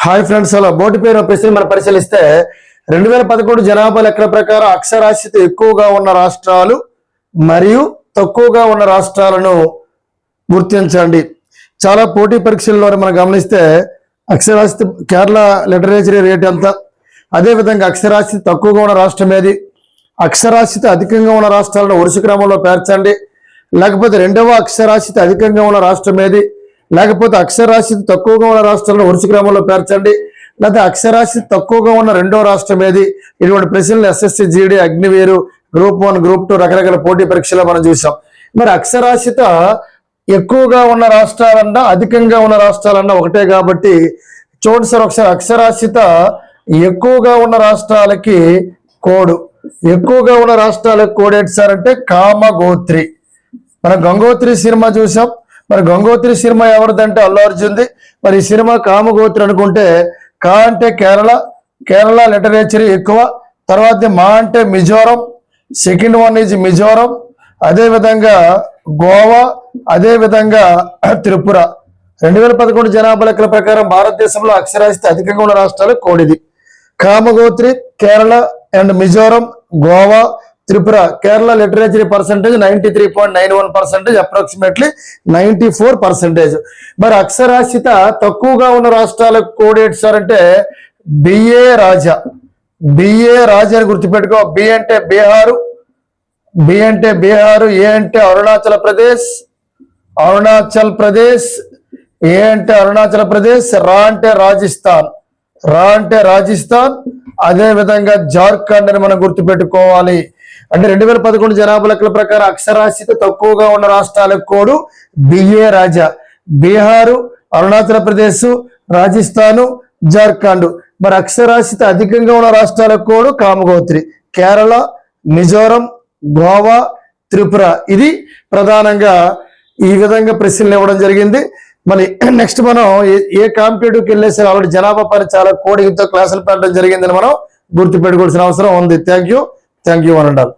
Hi friends, అలా board పైన ప్రశ్న మనం పరిశీలిస్తే 2011 జనాభా లెక్కల ప్రకారం అక్షరాస్యత ఎక్కువగా ఉన్న రాష్ట్రాలు మరియు తక్కువగా ఉన్న రాష్ట్రాలను గుర్తించండి. చాలా పోటీ పరీక్షల్లో మనం గమనిస్తే అక్షరాస్యత కేరళ లిటరేచరీ రేట్ ఎంత, అదేవిధంగా అక్షరాస్యత తక్కువగా ఉన్న రాష్ట్రం ఏది, అక్షరాస్యత అధికంగా ఉన్న రాష్ట్రాలను వరుస క్రమంలో పేర్చండి, లేకపోతే రెండవ అక్షరాస్యత అధికంగా ఉన్న రాష్ట్రం ఏది, లేకపోతే అక్షరాస్యత తక్కువగా ఉన్న రాష్ట్రాలను వరుస క్రమంలో పేర్చండి, లేదా అక్షరాస్యత తక్కువగా ఉన్న రెండో రాష్ట్రం ఏది. ఇటువంటి ప్రశ్నలు ఎస్ఎస్సి, జీడీ, అగ్నివీరు, గ్రూప్ 1, గ్రూప్ 2 రకరకాల పోటీ పరీక్షలో మనం చూసాం. మరి అక్షరాస్యత ఎక్కువగా ఉన్న రాష్ట్రాలన్నా అధికంగా ఉన్న రాష్ట్రాలన్నా ఒకటే కాబట్టి చూడండి సార్ ఒకసారి. అక్షరాస్యత ఎక్కువగా ఉన్న రాష్ట్రాలకి కోడ్, ఎక్కువగా ఉన్న రాష్ట్రాలకు కోడ్ ఏంటి సార్ అంటే కామగోత్రి. మనం గంగోత్రి సినిమా చూసాం. మరి గంగోత్రి సినిమా ఎవరిదంటే అల్లు అర్జున్ది. మరి ఈ సినిమా కామగోత్రి అనుకుంటే కా అంటే కేరళ లిటరేచరీ ఎక్కువ, తర్వాత మా అంటే Mizoram, second one is Mizoram, అదేవిధంగా గోవా, అదేవిధంగా త్రిపుర. 2011 జనాభా లెక్కల ప్రకారం భారతదేశంలో అక్షరాస్యత అధికంగా ఉన్న రాష్ట్రాలు కోడిది కామగోత్రి, Kerala and Mizoram, Goa, Tripura. Kerala literacy percentage 93.91%, approximately 94%. మరి అక్షరాస్యత తక్కువగా ఉన్న రాష్ట్రాలకు కోడ్ ఏంటి సార్ అంటే బిఏ రాజా అని గుర్తుపెట్టుకో. బి అంటే బీహారు, ఏ అంటే అరుణాచల్ ప్రదేశ్, ఏ అంటే అరుణాచల్ ప్రదేశ్, రా అంటే రాజస్థాన్, అదే విధంగా జార్ఖండ్ అని మనం గుర్తుపెట్టుకోవాలి. అంటే 2011 జనాభా లెక్కల ప్రకారం అక్షరాస్యత తక్కువగా ఉన్న రాష్ట్రాలకు కోడు బిఏ రాజా, బీహారు, అరుణాచల్ ప్రదేశ్, రాజస్థాను, జార్ఖండ్. మరి అక్షరాస్యత అధికంగా ఉన్న రాష్ట్రాలకు కోడు కామగోత్రి, కేరళ, మిజోరం, గోవా, త్రిపుర. ఇది ప్రధానంగా ఈ విధంగా ప్రశ్నలు ఇవ్వడం జరిగింది. మరి నెక్స్ట్ మనం ఏ కాంపిటేటివ్కి వెళ్ళేసరి ఆల్రెడీ జనాభా పని చాలా కోడింగ్తో క్లాసులు పెట్టడం జరిగిందని మనం గుర్తుపెట్టుకోవాల్సిన అవసరం ఉంది. Thank you one and all.